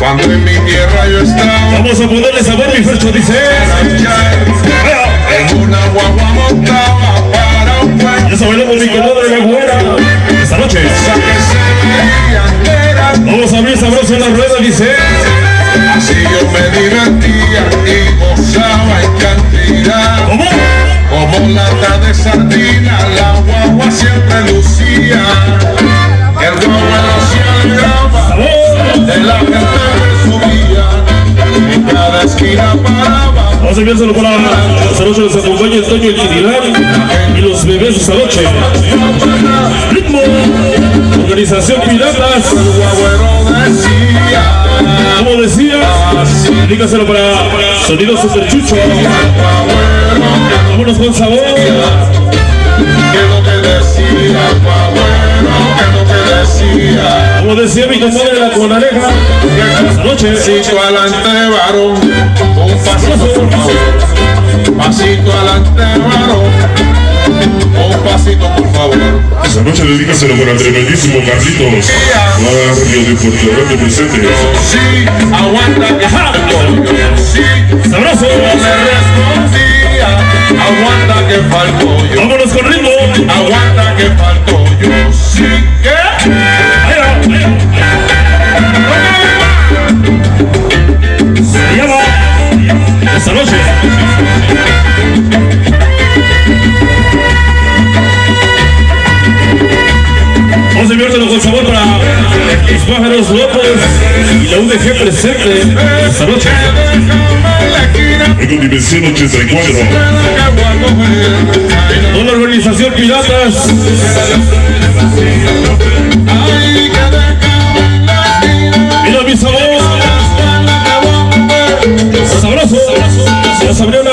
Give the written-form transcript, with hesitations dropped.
Cuando en mi tierra yo estaba. Vamos a ponerle sabor, mi Fercho, dice. En una guagua montaba para un pueblo. Ya sabemos mi querido de la güera. Esta noche. Vamos a abrir sabroso en la rueda, dice. Así yo me divertía y gozaba en cantidad. ¿Cómo? Como lata de sardina, la guagua siempre lucía. El guagua no se alegraba, de la gente que subía. En cada esquina paraba. Vamos a enviárselo para esta noche. Nos acompaña el Toño, el Quinilán y los bebés esta noche. Ritmo. Organización Piratas. El guagüero decía. Como decía, dígaselo para Sonido Super Chucho. Vámonos con sabor. Que lo que decía, que lo que decía. Como decía mi compadre la Conareja, esta noche. Pasito adelante, varón. Un pasito, por favor. Pasito adelante, varón. Un pasito, por favor. Esta noche dedícaselo para el tremendísimo Carlitos. Barrio de Puerto Grande presente. Sí, aguanta que falto yo. Sí, Sabroso. le respondía. Aguanta que falto yo. Vámonos con ritmo. Aguanta que falto yo. Sí, ¿qué? Se llama esta noche. Vamos a enviárselo con sabor para los pájaros locos y la UDG presente esta noche. En Dimensión 84. Con la organización Piratas. Mira mi sabor. Sabroso. Ya se abrió la